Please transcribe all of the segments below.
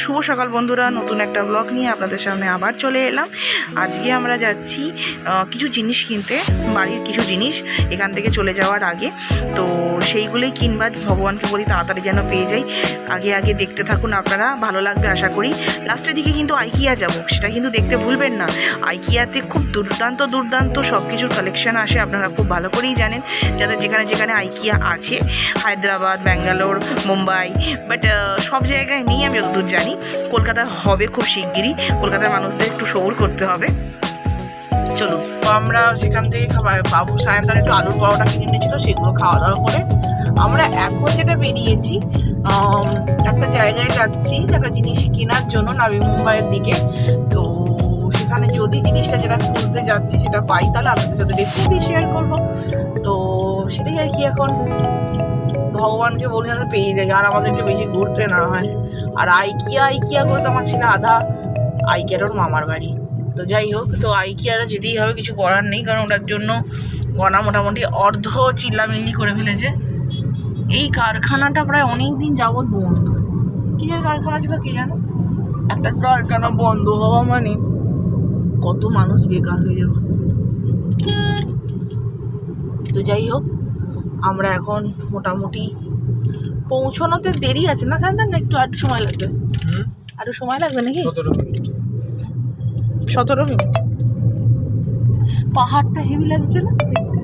শুভ সকাল বন্ধুরা, নতুন একটা ব্লগ নিয়ে আপনাদের সামনে আবার চলে এলাম। আজকে আমরা যাচ্ছি কিছু জিনিস কিনতে, বাড়ির কিছু জিনিস এখান থেকে চলে যাওয়ার আগে। তো সেইগুলোই কিনবা, ভগবানকে বলি তাড়াতাড়ি যেন পেয়ে যাই। আগে আগে দেখতে থাকুন আপনারা, ভালো লাগবে আশা করি। লাস্টের দিকে কিন্তু আইকিয়া যাব, সেটা কিন্তু দেখতে ভুলবেন না। আইকিয়াতে খুব দুর্দান্ত সব কিছুর কালেকশান আসে, আপনারা খুব ভালো করেই জানেন। যাদের যেখানে যেখানে আইকিয়া আছে, হায়দ্রাবাদ, ব্যাঙ্গালোর, মুম্বাই, বাট সব জায়গায় নেই আমি যতদূর জানি। কলকাতায় হবে খুব শিগগিরই, কলকাতার মানুষদের একটু সবুর করতে হবে। চলুন, তো আমরা সেখান থেকে খাবার বাবু সায়ন্তন একটু আলুর পরোটা কিনে নিয়েছিল, সেগুলো খাওয়া দাওয়া করে আমরা এখন যেটা বেরিয়েছি, একটা জায়গায় যাচ্ছি একটা জিনিস কেনার জন্য, নাভি মুম্বাইয়ের দিকে। তো সেখানে যদি জিনিসটা যেটা খুঁজতে যাচ্ছি সেটা পাই, তাহলে আপনাদের সাথে ডেফিনেটলি শেয়ার করবো। তো সেটাই আর কি, এখন ভগবানকে বলি যাতে পেয়ে যাই আর আমাদেরকে বেশি ঘুরতে না হয়। আর আইকিয়া করে তো আমার ছেলে আধা আইকিয়ার ওর মামার বাড়ি। তো যাই হোক, তো আইকিয়াটা যেতেই হবে, কিছু করার নেই, কারণ ওটার জন্য গনা মোটামুটি অর্ধ চিল্লামিল্লি করে ফেলেছে। এই কারখানাটা প্রায় অনেক দিন যাবৎ বন্ধ। কিসের কারখানা ছিল কে জানো? একটা কারখানা বন্ধ হওয়া মানে কত মানুষ বেকার হয়ে যাবে। তো যাই হোক, আমরা এখন মোটামুটি পৌঁছানোতে দেরি আছে না সায়ন্তন, না একটু আরটু সময় লাগবে? আরো সময় লাগবে নাকি? 17 মিনিট। পাহাড়টা হেভি লাগছে না দেখতে?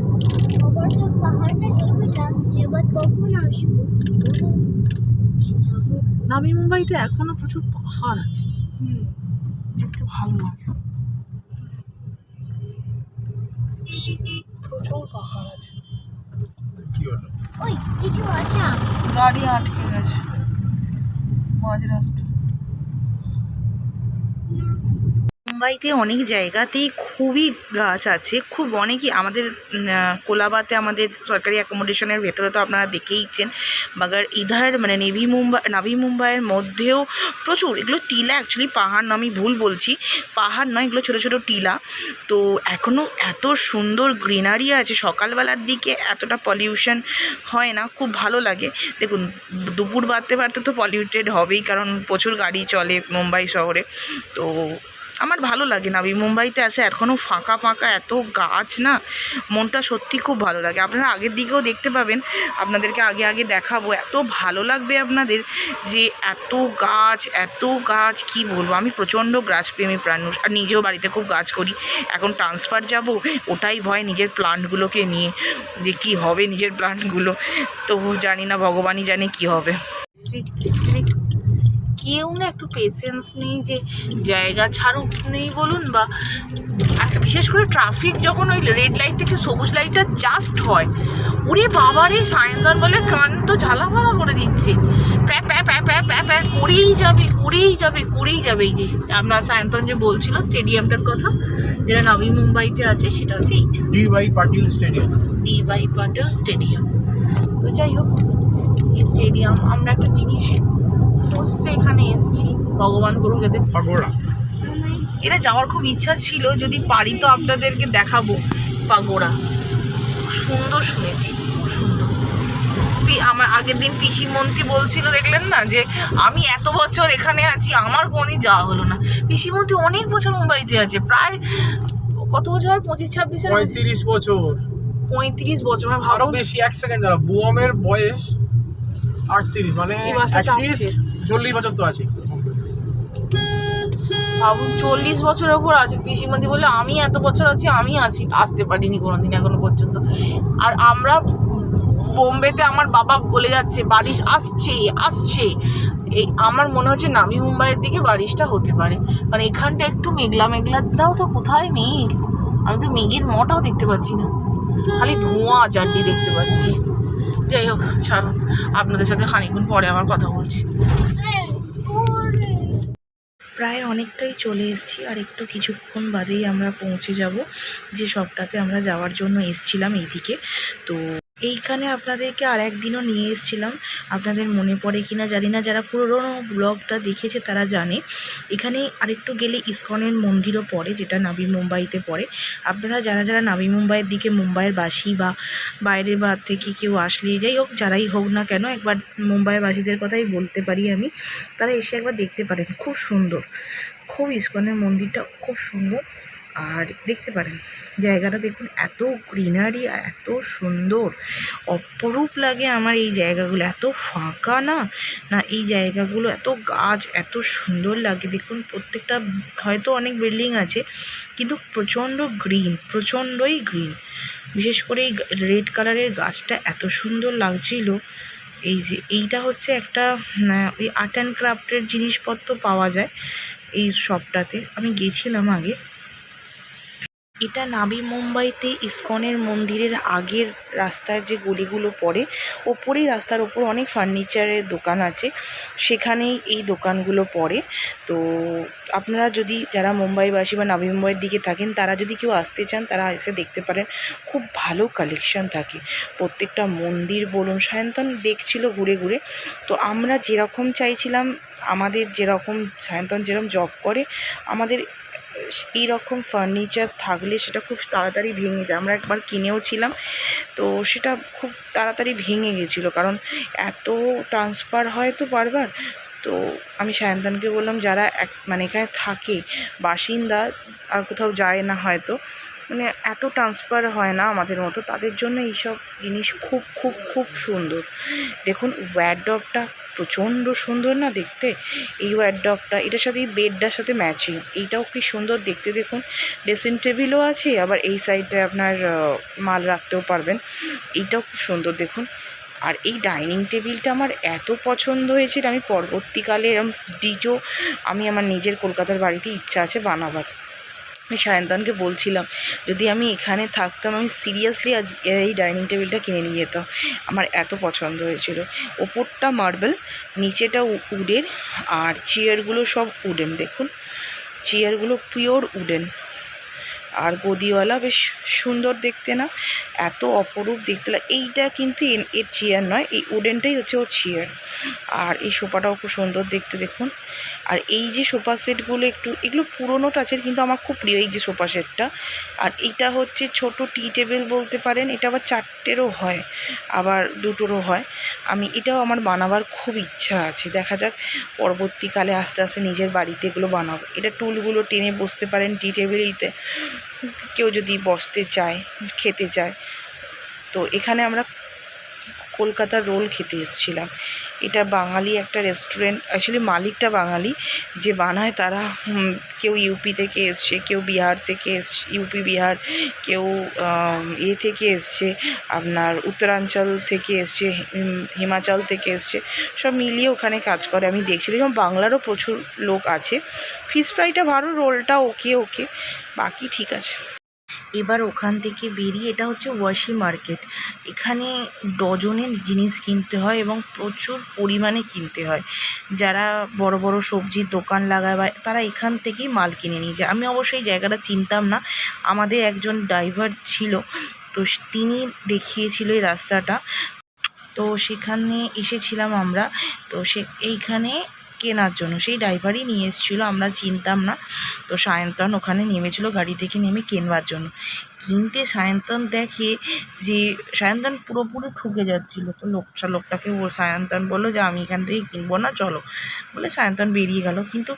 নাভি মুম্বাইতে এখনো প্রচুর পাহাড় আছে, দেখতে ভালো লাগে। প্রচুর পাহাড় আছে। গাড়ি আটকে গেছে মাঝ রাস্তা। মুম্বাইতে অনেক জায়গাতেই খুবই গাছ আছে, খুব অনেকই। আমাদের কোলাবাতে আমাদের সরকারি অ্যাকোমোডেশনের ভেতরে তো আপনারা দেখেইছেন, বাগার ইধার মানে নাভি মুম্বাইয়ের মধ্যেও প্রচুর। এগুলো টিলা, অ্যাকচুয়ালি পাহাড় না, আমি ভুল বলছি, পাহাড় নয়, এগুলো ছোটো ছোটো টিলা। তো এখনও এত সুন্দর গ্রিনারি আছে, সকালবেলার দিকে এতটা পলিউশন হয় না, খুব ভালো লাগে। দেখুন, দুপুর বাড়তে বাড়তে তো পলিউটেড হবেই, কারণ প্রচুর গাড়ি চলে মুম্বাই শহরে। তো আমার ভালো লাগে নাভি মুম্বাইতে আসে, এখনও ফাঁকা এত গাছ না, মনটা সত্যি খুব ভালো লাগে। আপনারা আগের দিকেও দেখতে পাবেন, আপনাদেরকে আগে দেখাবো, এত ভালো লাগবে আপনাদের যে এত গাছ কি বলবো। আমি প্রচণ্ড গাছপ্রেমী প্রাণী, আর নিজেও বাড়িতে খুব গাছ করি। এখন ট্রান্সফার যাব, ওটাই ভয় নিজের প্লান্টগুলোকে নিয়ে, যে কি হবে নিজের প্লান্টগুলো। তো জানি না, ভগবানই জানে কি হবে। কেউ না একটু পেশেন্স নেই, যে জায়গা ছাড়ুক নেই বলুন, বা একটা বিশেষ করে ট্রাফিক যখন ওই রেড লাইট থেকে সবুজ লাইটটা জাস্ট হয়, ওরে বাবারে সায়ন্তন বলে কান তো ঝালাপালা করে দিচ্ছে, প্যা প্যা প্যা প্যা প্যা প্যা করেই যাবে। এই যে আপনার সায়ন্তন যে বলছিল স্টেডিয়ামটার কথা, যেটা নাভি মুম্বাইতে আছে, সেটা হচ্ছে এইটা, DY পাটিল স্টেডিয়াম। তো যাই হোক, এই স্টেডিয়াম আমরা একটা জিনিস খুঁজতে এখানে এসেছি, ভগবান করুক যাতে পাগোড়া। এটা যাওয়ার খুব ইচ্ছা ছিল, যদি পারি তো আপনাদেরকে দেখাবো। পাগোড়া সুন্দর, শুনেছি খুব সুন্দর। আমার আগের দিন পিসিমন্ত্রী বলছিল, দেখলেন না, যে আমি এত বছর এখানে আছি, আমার কোনোদিন যাওয়া হলো না। পিসিমন্ত্রী অনেক বছর মুম্বাইতে আছে, প্রায় কত বছর হয়, 25-26 35 বছর। 35 বছর, মানে আরো বেশি। এক সেকেন্ড দাঁড়া, বুয়ামের বয়স 38, মানে 40 বছর তো আছে। ভাবুন, 40 বছরের ওপর আছে পিসিমন্ত্রী বলে, আমি এত বছর আছি, আমি আসতে পারিনি কোনোদিন এখনো পর্যন্ত। আর আমরা বোম্বেতে, আমার বাবা বলে যাচ্ছে বারিশ আসছে। এই আমার মনে হচ্ছে নাভি মুম্বাইয়ের দিকে বারিশটা হতে পারে, কারণ এখানটা একটু মেঘলা দাও তো, কোথায় মেঘ, আমি তো মেঘের মটাও দেখতে পাচ্ছি না, খালি ধোঁয়া চারটি দেখতে পাচ্ছি। যাই হোক, ছাড়ুন, আপনাদের সাথে খানিকক্ষণ পরে আবার কথা বলছি। প্রায় অনেকটাই চলে এসেছি, আর একটু কিছুক্ষণ বাদেই আমরা পৌঁছে যাব যে শপটাতে আমরা যাওয়ার জন্য এসেছিলাম এইদিকে। তো এইখানে আপনাদেরকে আর একদিনও নিয়ে এসেছিলাম, আপনাদের মনে পড়ে কিনা জানি না, যারা পুরোনো ব্লগটা দেখেছে তারা জানে। এখানে আরেকটু গেলে ইসকনের মন্দিরও পড়ে, যেটা নাভি মুম্বাইতে পড়ে। আপনারা যারা যারা নাভি মুম্বাইয়ের দিকে, মুম্বাইয়ের বাসী বা বাইরের বা থেকে কেউ আসলে, যাই হোক যারাই হোক না কেন, একবার মুম্বাইয়ের বাসীদের কথাই বলতে পারি আমি, তারা এসে একবার দেখতে পারেন। খুব সুন্দর, খুব ইসকনের মন্দিরটা খুব সুন্দর। আর দেখতে পারেন জায়গাটা, দেখুন এত গ্রিনারি আর এত সুন্দর, অপরূপ লাগে আমার এই জায়গাগুলো। এত ফাঁকা না, এই জায়গাগুলো এত গাছ, এত সুন্দর লাগে। দেখুন প্রত্যেকটা, হয়তো অনেক বিল্ডিং আছে কিন্তু প্রচণ্ড গ্রিন, প্রচণ্ডই গ্রিন। বিশেষ করে এই রেড কালারের গাছটা এত সুন্দর লাগছিল। এই যে এইটা হচ্ছে একটা ওই আর্ট অ্যান্ড ক্রাফটের জিনিসপত্র পাওয়া যায় এই শপটাতে, আমি গেছিলাম আগে। এটা নাভি মুম্বাইতে ইসকনের মন্দিরের আগের রাস্তায় যে গলিগুলো পড়ে, ওপরেই রাস্তার ওপর অনেক ফার্নিচারের দোকান আছে, সেখানেই এই দোকানগুলো পড়ে। তো আপনারা যদি যারা মুম্বাইবাসী বা নাভি মুম্বাইয়ের দিকে থাকেন, তারা যদি কেউ আসতে চান, তারা এসে দেখতে পারেন। খুব ভালো কালেকশান থাকে প্রত্যেকটা মন্দির বলুন। সায়ন্তন দেখছিল ঘুরে ঘুরে, তো আমরা যেরকম চাইছিলাম, আমাদের যেরকম সায়ন্তন যেরকম জব করে, আমাদের এইরকম ফার্নিচার থাকলে সেটা খুব তাড়াতাড়ি ভেঙে যায়। আমরা একবার কিনেও ছিলাম, তো সেটা খুব তাড়াতাড়ি ভেঙে গেছিলো, কারণ এত ট্রান্সফার হয় তো বারবার। তো আমি সায়ন্তনকে বললাম, যারা মানে এখানে থাকে বাসিন্দা, আর কোথাও যায় না হয়তো, মানে এত ট্রান্সফার হয় না আমাদের মতো, তাদের জন্য এইসব জিনিস খুব খুব খুব সুন্দর। দেখুন ওয়্যারড্রপটা প্রচণ্ড সুন্দর না দেখতে, এই ওয়্যারড্রপটা, এটার সাথে এই বেডটার সাথে ম্যাচিং, এইটাও কি সুন্দর দেখতে। দেখুন ড্রেসিং টেবিলও আছে, আবার এই সাইডে আপনার মাল রাখতেও পারবেন, এইটাও খুব সুন্দর দেখুন। আর এই ডাইনিং টেবিলটা আমার এত পছন্দ হয়েছে, আমি পরবর্তীকালে এরকম ডিজো আমি আমার নিজের কলকাতার বাড়িতে ইচ্ছা আছে বানাবার। আমি সায়ন্তনকে বলছিলাম, যদি আমি এখানে থাকতাম, আমি সিরিয়াসলি আজ এই ডাইনিং টেবিলটা কিনে নিয়ে যেতাম, আমার এত পছন্দ হয়েছিল। ওপরটা মার্বেল, নিচেটা উডের, আর চেয়ারগুলো সব উডেন। দেখুন চেয়ারগুলো পিওর উডেন, আর গদিওয়ালা, বেশ সুন্দর দেখতে না, এত অপরূপ দেখতে লাগে। এইটা কিন্তু এর চেয়ার নয়, এই উডেনটাই হচ্ছে ওর চেয়ার। আর এই সোফাটাও খুব সুন্দর দেখতে দেখুন। আর এই যে সোফা সেটগুলো এগুলো পুরোনো টাচের, কিন্তু আমার খুব প্রিয় এই যে সোফা সেটটা। আর এটা হচ্ছে ছোট টি টেবিল বলতে পারেন, এটা আবার 4টেরও হয়, আবার 2টোরও হয়। এটাও আমার বানাবার খুব ইচ্ছা আছে, দেখা যাক পরবর্তীকালে আস্তে আস্তে নিজের বাড়িতে এগুলো বানাবো। এটা টুলগুলো টেনে বসতে পারেন টি টেবিলইতে, কেউ যদি বসতে চায়, খেতে চায়। তো এখানে আমরা কলকাতার রোল খেতে এসেছিলাম। এটা বাঙালি একটা রেস্টুরেন্ট, অ্যাকচুয়ালি মালিকটা বাঙালি, যে বানায় তারা কেউ ইউপি থেকে এসছে, কেউ বিহার থেকে এসছে, ইউপি বিহার, কেউ থেকে এসছে, আপনার উত্তরাঞ্চল থেকে এসছে, হিমাচল থেকে এসছে, সব মিলিয়ে ওখানে কাজ করে। আমি দেখছিলাম, এবং বাংলারও প্রচুর লোক আছে। ফিশ ফ্রাইটা ভালো, রোলটা ওকে ওকে, বাকি ঠিক আছে। এবার ওখান থেকে বেরিয়ে, এটা হচ্ছে ওয়াশি মার্কেট, এখানে ডজনের জিনিস কিনতে হয় এবং প্রচুর পরিমাণে কিনতে হয়। যারা বড় বড় সবজির দোকান লাগায় বা তারা এখান থেকেই মাল কিনে নিয়ে যায়। আমি অবশ্যই জায়গাটা চিনতাম না, আমাদের একজন ড্রাইভার ছিল, তো তিনি দেখিয়েছিল এই রাস্তাটা, তো সেখানে এসেছিলাম আমরা। তো এইখানে কেনার জন্য সেই ড্রাইভারই নিয়ে এসেছিলো, আমরা চিনতাম না। তো সায়ন্তন ওখানে নেমেছিল গাড়ি থেকে নেমে কেনবার জন্য। কিনতে সায়ন্তন দেখে যে সায়ন্তন পুরোপুরি ঠকে যাচ্ছিল। তো লোকটাকে সায়ন্তন বললো যে আমি এখান থেকে কিনবো না, চলো বলে সায়ন্তন বেরিয়ে গেল। কিন্তু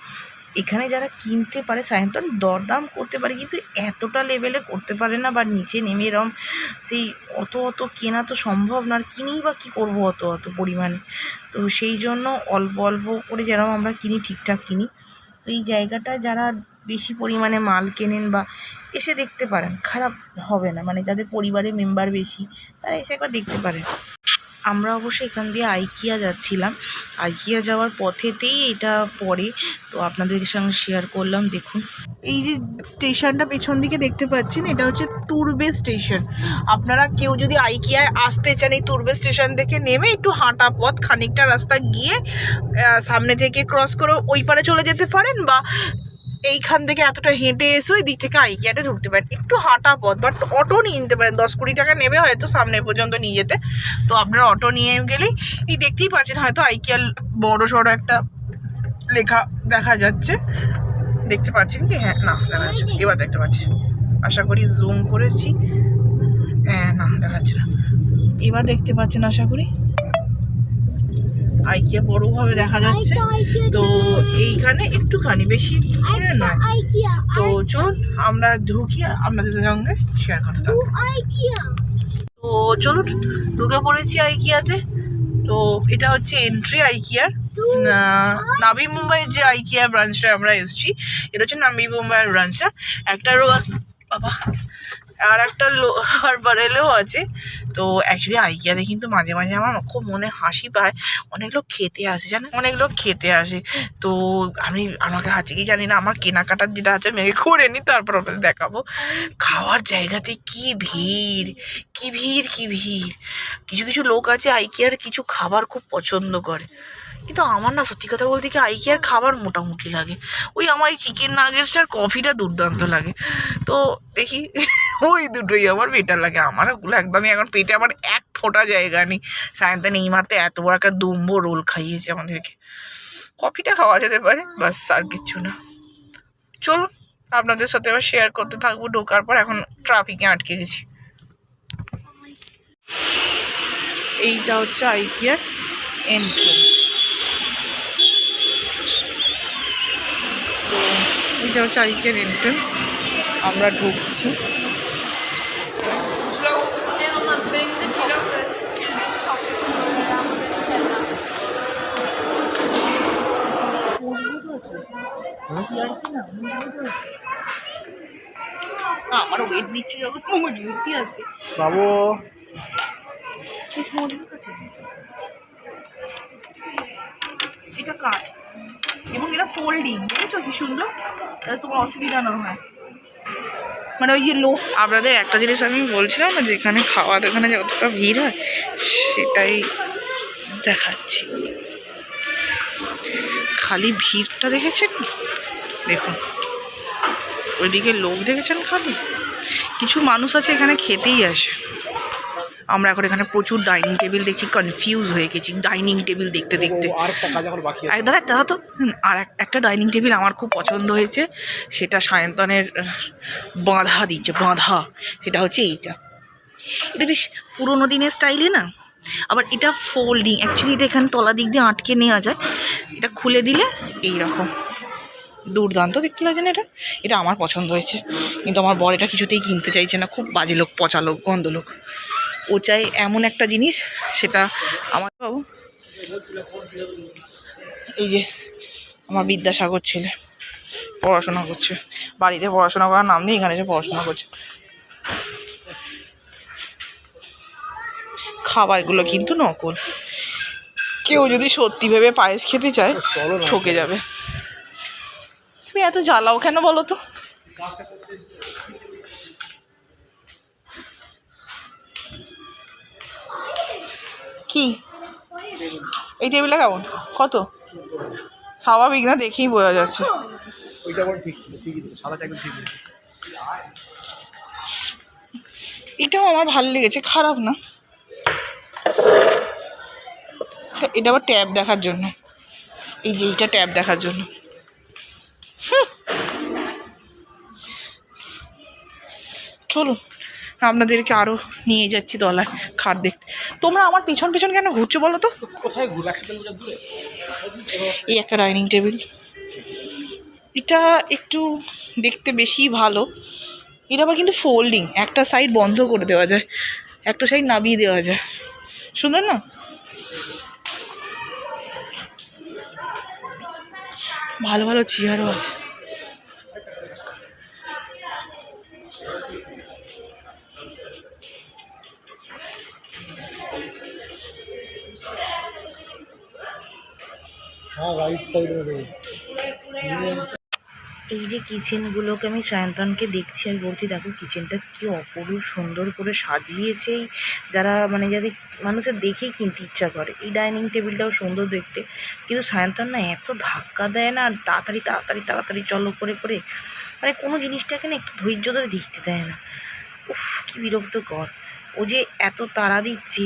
এখানে যারা কিনতে পারে, সায়ন্তন দরদাম করতে পারে, কিন্তু এতটা লেভেলে করতে পারে না, বা নিচে নেমে এরম সেই অত কেনা তো সম্ভব না, আর কিনেই বা কী করবো অত পরিমাণে। তো সেই জন্য অল্প অল্প করে যেরকম আমরা কিনি, ঠিকঠাক কিনি। তো এই জায়গাটায় যারা বেশি পরিমাণে মাল কেনেন বা এসে দেখতে পারেন, খারাপ হবে না, মানে যাদের পরিবারের মেম্বার বেশি, তারা এসে একবার দেখতে পারেন। আমরা অবশ্যই এখান দিয়ে আইকিয়া যাচ্ছিলাম, আইকিয়া যাওয়ার পথেতেই এটা পড়ে, তো আপনাদের সঙ্গে শেয়ার করলাম। দেখুন এই যে স্টেশনটা পেছন দিকে দেখতে পাচ্ছেন, এটা হচ্ছে তুরবে স্টেশন। আপনারা কেউ যদি আইকিয়ায় আসতে চান, এই তুরবে স্টেশন থেকে নেমে একটু হাঁটা পথ, খানিকটা রাস্তা গিয়ে সামনে থেকে ক্রস করে ওই পারে চলে যেতে পারেন, বা এইখান থেকে এতটা হেঁটে এসে ওই দিক থেকে আইকিয়াতে ঢুকতে পারেন, একটু হাঁটা পথ, বাট অটো নিয়ে নিতে পারেন, 10-20 টাকা নেবে হয়তো সামনে পর্যন্ত নিয়ে যেতে। তো আপনারা অটো নিয়ে গেলেই এই দেখতেই পাচ্ছেন হয়তো আইকিয়ার বড় সড়ো একটা লেখা দেখা যাচ্ছে, দেখতে পাচ্ছেন কি? হ্যাঁ, না দেখা যাচ্ছে, এবার দেখতে পাচ্ছি, আশা করি জুম করেছি, হ্যাঁ না দেখা যাচ্ছে না, এবার দেখতে পাচ্ছেন আশা করি আইকিয়া বড়ভাবে দেখা যাচ্ছে। তো এইখানে একটুখানি, বেশি দূরে নয়। তো চলুন আমরা ঢুকি, আপনাদের সঙ্গে শেয়ার করতে থাকবো। তো চলুন ঢুকে পড়েছি আইকিয়াতে। তো এটা হচ্ছে এন্ট্রি আইকিয়ার। নাভি মুম্বাইয়ের যে আইকিয়া ব্রাঞ্চটা আমরা এসেছি, এটা হচ্ছে নাভি মুম্বাইয়ের ব্রাঞ্চটা। একটা বাবা আর একটা লোহার বারেলেও আছে। তো অ্যাকচুয়ালি আইকিয়াতে কিন্তু মাঝে মাঝে আমার খুব মনে হাসি পায়, অনেক লোক খেতে আসে, জানেন, অনেক লোক খেতে আসে। তো আমাকে আছে কি জানি না, আমার কেনাকাটার যেটা আছে আমি আগে করে নিই, তারপর ওটা দেখাবো। খাওয়ার জায়গাতে কি ভিড়, কি ভিড়, কি ভিড়। কিছু কিছু লোক আছে আইকিয়ার কিছু খাবার খুব পছন্দ করে, কিন্তু আমার না সত্যি কথা বলতে কি আইকিয়ার খাবার মোটামুটি লাগে। ওই আমার এই চিকেন নাগেটস আর কফিটা দুর্দান্ত লাগে। তো দেখি ওই দুটোই আমার বেটার লাগে। আমার ওগুলো একদমই এখন পেটে আমার এক ফোঁটা জায়গা নেই। সায়ন্তান এই মাত্র এত বড় একটা দুম্বো রোল খাইয়েছে আমাদেরকে। কফিটা খাওয়া যেতে পারে, বাস আর কিচ্ছু না। চলুন আপনাদের সাথে আবার শেয়ার করতে থাকবো। ঢোকার পর এখন ট্রাফিকে আটকে গেছি। এইটা হচ্ছে আইকিয়ার এন্ট্রেন্স। এটা হচ্ছে আইকিয়ার এন্ট্রেন্স, আমরা ঢুকছি। আমার ওয়েট নিচ্ছি যখন মজবুতি আছে বাবু, মজবুত আছে। এটা কাঠ এবং এটা ফোল্ডিং, দেখেছো কি সুন্দর, তোমার অসুবিধা না হয়। মানে ওই যে লোক, আপনাদের একটা জিনিস আমি বলছিলাম না, যেখানে খাওয়ার এখানে যতটা ভিড় হয় সেটাই দেখাচ্ছি। খালি ভিড়টা দেখেছেন, দেখুন ওইদিকে লোক দেখেছেন খালি। কিছু মানুষ আছে এখানে খেতেই আসে। আমরা এখন এখানে প্রচুর ডাইনিং টেবিল দেখছি, কনফিউজ হয়ে গেছি ডাইনিং টেবিল দেখতে দেখতে। দাদা তো আর একটা ডাইনিং টেবিল আমার খুব পছন্দ হয়েছে, সেটা সায়ন্তনের বাঁধা দিচ্ছে, বাঁধা, সেটা হচ্ছে এইটা। এটা বেশ পুরোনো দিনের স্টাইলে না, আবার এটা ফোল্ডিং। অ্যাকচুয়ালি এটা এখানে তলা দিক দিয়ে আটকে নেওয়া যায়, এটা খুলে দিলে এইরকম দুর্দান্ত দেখতে লাগছে না। এটা আমার পছন্দ হয়েছে, কিন্তু আমার বর এটা কিছুতেই কিনতে চাইছে না। খুব বাজে লোক, পচা লোক, গন্ধ লোক। ও চাই এমন একটা জিনিস, সেটা আমার বাবু, এই যে আমার বিদ্যাসাগর ছেলে পড়াশোনা করছে, বাড়িতে পড়াশোনা করার নাম নেই, এখানে এসে পড়াশোনা করছে। খাবারগুলো কিন্তু নকল, কেউ যদি সত্যি ভেবে পায়েস খেতে চায় ঠকে যাবে। তুমি এত জ্বালাও কেন বলো তো? কি এই টেবিলটা কেমন, কত? স্বাভাবিক না, দেখেই বোঝা যাচ্ছে। এটাও আমার ভালো লেগেছে, খারাপ না। এটা আবার ট্যাব দেখার জন্য, এই যে এইটা ট্যাব দেখার জন্য। চলুন আপনাদেরকে আরো নিয়ে যাচ্ছি তলায় খাট দেখতে। তোমরা আমার পেছন পেছন কেন ঘুরছো বলো তো? কোথায় ঘুরে? এই একটা ডাইনিং টেবিল, এটা একটু দেখতে বেশি ভালো। এটা আবার কিন্তু ফোল্ডিং, একটা সাইড বন্ধ করে দেওয়া যায়, একটা সাইড নামিয়ে দেওয়া যায়, সুন্দর না? ভালো ভালো চেয়ারও আছে। এই যে কিচেনগুলোকে আমি সায়ন্তনকে দেখছি আর বলছি দেখো কিচেনটা কি অপরূপ সুন্দর করে সাজিয়েছে, যারা মানে যাদের মানুষের দেখেই কিনতে ইচ্ছা করে। এই ডাইনিং টেবিলটাও সুন্দর দেখতে, কিন্তু সায়ন্তন না এত ধাক্কা দেয় না, আর তাড়াতাড়ি তাড়াতাড়ি তাড়াতাড়ি চলো করে করে, মানে কোনো জিনিসটাকে না একটু ধৈর্য ধরে দেখতে দেয় না। উফ কি বিরক্তকর। ও যে এত তাড়া দিচ্ছে,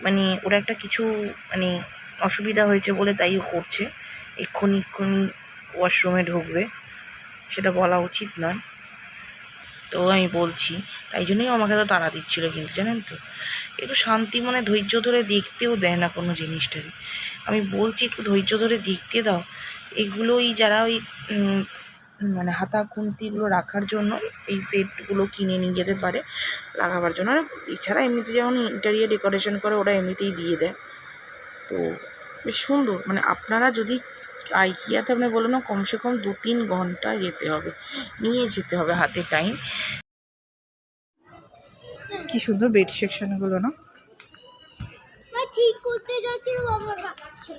মানে ওরা একটা কিছু মানে অসুবিধা হয়েছে বলে তাই ও করছে, এক্ষুনি ওয়াশরুমে ঢুকবে, সেটা বলা উচিত নয়। তো আমি বলছি, তাই জন্যই আমাকে তো তাড়া দিচ্ছিলো, কিন্তু জানেন তো একটু শান্তি মনে ধৈর্য ধরে দেখতেও দেয় না কোনো জিনিসটাকে। আমি বলছি একটু ধৈর্য ধরে দেখতে দাও। এগুলোই যারা ওই মানে হাতা খুন্তিগুলো রাখার জন্য এই সেটগুলো কিনে নিয়ে যেতে পারে লাগাবার জন্য, আর এছাড়া এমনিতে যেমন ইন্টেরিয়ার ডেকোরেশন করে ওরা এমনিতেই দিয়ে দেয়। তো বেশ সুন্দর, মানে আপনারা যদি আইকিয়াতে আপনি বলো না কমসে কম 2-3 ঘন্টা যেতে হবে, নিয়ে যেতে হবে হাতে টাইম। কি সুন্দর বেড সেকশনগুলো না, ঠিক করতে যাচ্ছি বাবা কাছে।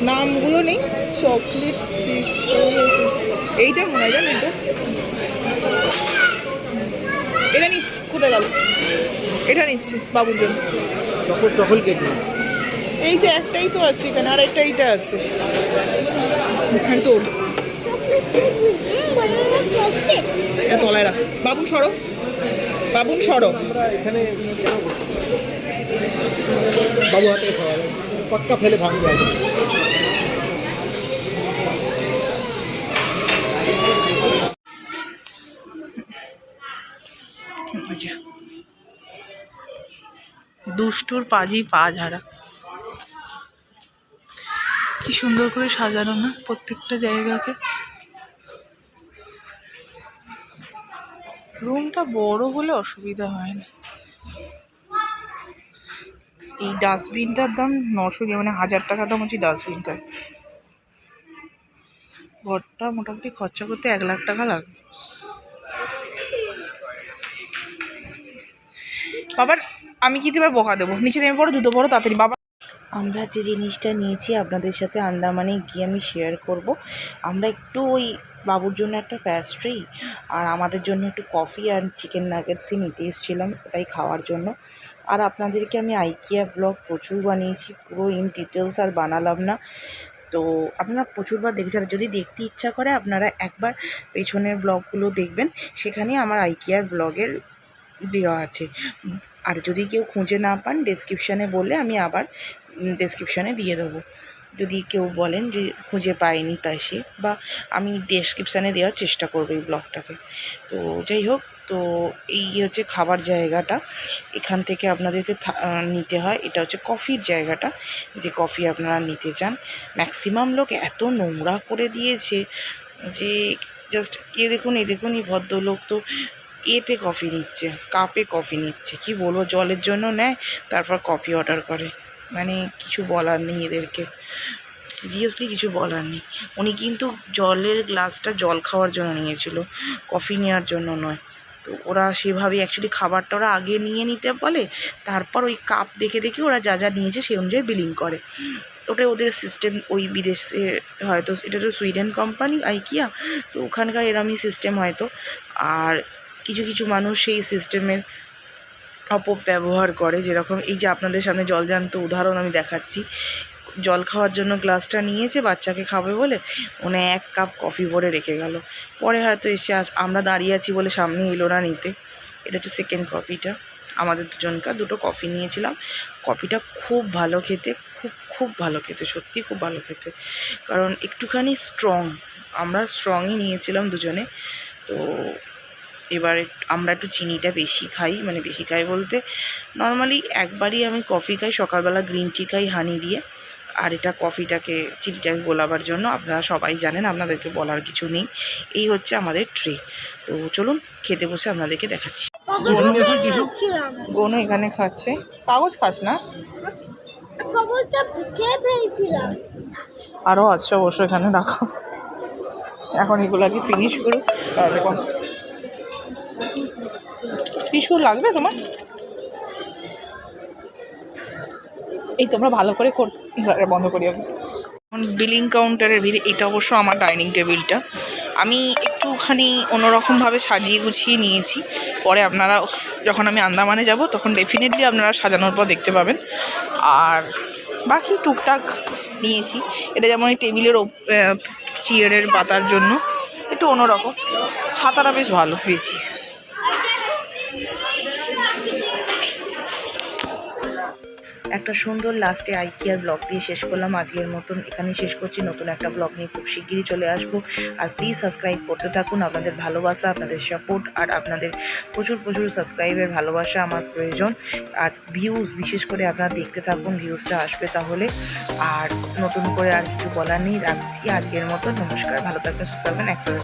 নামগুলো নেই, চকলেট এইটা মনে হয়, জানেন তো এটা নিচ্ছি, কোথায় গেল এটা নিচ্ছি বাবুর জন্য। টফল কেক এই যে একটাই তো আছে এখানে, আর একটা এইটা আছে হ্যাঁ তোর, এটা তলায় রাখ। বাবুন সরো, বাবুন সরো। এখানে বাবু হাতে খাওয়া পাক্কা ফেলে ভাঙবে। দুষ্টুর পাজি পা ঝাড়া, কি সুন্দর করে সাজানো না প্রত্যেকটা জায়গাকে। রুমটা বড় হলে অসুবিধা হয় না। এই ডাস্টবিনটার দাম 900, মানে 1000 টাকা দাম হচ্ছে ডাস্টবিনটা। ঘরটা মোটামুটি খরচা করতে 1 লাখ টাকা লাগবে। বাবার আমি কি তোমার বকা দেবো, নিচে নেমে পড়ো, জুতো পড়ো তাড়াতাড়ি। বাবা আমরা যে জিনিসটা নিয়েছি আপনাদের সাথে আন্দামানে গিয়ে আমি শেয়ার করব। আমরা একটু ওই বাবুর জন্য একটা প্যাস্ট্রি আর আমাদের জন্য একটু কফি আর চিকেন নাগেটসই নিতে এসেছিলাম, ওটাই খাওয়ার জন্য। আর আপনাদেরকে আমি আইকিয়া ব্লগ প্রচুর বানিয়েছি, পুরো ইন ডিটেলস আর বানালাম না। তো আপনারা প্রচুরবার দেখেছেন, যদি দেখতে ইচ্ছা করে আপনারা একবার পেছনের ব্লগগুলো দেখবেন, সেখানে আমার আইকিয়ার ব্লগের দেওয়া আছে। আর যদি কেউ খুঁজে না পান ডেসক্রিপশানে বললে আমি আবার ডেসক্রিপশানে দিয়ে দেবো। যদি কেউ বলেন যে খুঁজে পায়নি তাই সে, বা আমি ডেসক্রিপশানে দেওয়ার চেষ্টা করবো এই ব্লগটাকে। তো যাই হোক, তো এই হচ্ছে খাবার জায়গাটা, এখান থেকে আপনাদেরকে নিতে হয়। এটা হচ্ছে কফির জায়গাটা, যে কফি আপনারা নিতে চান। ম্যাক্সিমাম লোক এত নোংরা করে দিয়েছে যে জাস্ট দেখুন এই ভদ্রলোক তো এতে কফি নিচ্ছে, কাপে কফি নিচ্ছে, কি বলবো, জলের জন্য নেয় তারপর কফি অর্ডার করে। মানে কিছু বলার নেই এদেরকে, সিরিয়াসলি কিছু বলার নেই। উনি কিন্তু জলের গ্লাসটা জল খাওয়ার জন্য নিয়েছিল, কফি নেওয়ার জন্য নয়। তো ওরা সেভাবে অ্যাকচুয়ালি খাবারটা ওরা আগে নিয়ে নিতে বলে, তারপর ওই কাপ দেখে দেখে ওরা যা যা নিয়েছে সেই অনুযায়ী বিলিং করে। ওটাই ওদের সিস্টেম। ওই বিদেশে হয়তো, এটা তো সুইডেন কোম্পানি আইকিয়া, তো ওখানকার এরমই সিস্টেম হয়তো। আর কিছু কিছু মানুষ সেই সিস্টেমের অপব্যবহার করে, যেরকম এই যে আপনাদের সামনে জলজান্ত উদাহরণ আমি দেখাচ্ছি। জল খাওয়ার জন্য গ্লাসটা নিয়েছে বাচ্চাকে খাবে বলে, উনি 1 কাপ কফি ভরে রেখে গেল। পরে হয়তো এসে আমরা দাঁড়িয়ে আছি বলে সামনে এলো না নিতে। এটা হচ্ছে সেকেন্ড কফিটা। আমাদের দুজনকার 2টো কফি নিয়েছিলাম। কফিটা খুব ভালো খেতে, খুব ভালো খেতে, সত্যি খুব ভালো খেতে, কারণ একটুখানি স্ট্রং। আমরা স্ট্রংই নিয়েছিলাম দুজনে। তো এবার আমরা একটু চিনিটা বেশি খাই, মানে বেশি খাই বলতে নর্মালি একবারই আমি কফি খাই, সকালবেলা গ্রিন টি খাই হানি দিয়ে। আর এটা কফিটাকে চিনিটাকে গোলাবার জন্য, আপনারা সবাই জানেন, আপনাদেরকে বলার কিছু নেই। এই হচ্ছে আমাদের ট্রে। তো চলুন খেতে বসে আপনাদেরকে দেখাচ্ছি। বোনও এখানে খাচ্ছে। কাগজ খাস না, আরও আছে অবশ্য এখানে রাখা। এখন এগুলাকে ফিনিশ করুক, তারপর টিস্যু লাগবে তোমার? এই তোমরা ভালো করে বন্ধ করি আমি। এখন বিলিং কাউন্টারের ভিড়। এটা অবশ্য আমার ডাইনিং টেবিলটা আমি একটুখানি অন্যরকমভাবে সাজিয়ে গুছিয়ে নিয়েছি। পরে আপনারা যখন আমি আন্দামানে যাব তখন ডেফিনেটলি আপনারা সাজানোর পর দেখতে পাবেন। আর বাকি টুকটাক নিয়েছি। এটা যেমন এই টেবিলের চেয়ারের পাতার জন্য একটু অন্যরকম। ছাতাটা বেশ ভালো পেয়েছি। একটা সুন্দর লাস্টে আইকিয়ার ব্লগ দিয়ে শেষ করলাম। আজকের মতন এখানে শেষ করছি। নতুন একটা ব্লগ নিয়ে খুব শিগগিরই চলে আসবো। আর প্লিজ সাবস্ক্রাইব করতে থাকুন। আপনাদের ভালোবাসা, আপনাদের সাপোর্ট আর আপনাদের প্রচুর প্রচুর সাবস্ক্রাইবের ভালোবাসা আমার প্রয়োজন। আর ভিউজ বিশেষ করে আপনারা দেখতে থাকুন, ভিউজটা আসবে তাহলে। আর নতুন করে আর কিছু বলার নেই, রাখছি আজকের মতো। নমস্কার, ভালো থাকবেন, সুস্থ থাকবেন।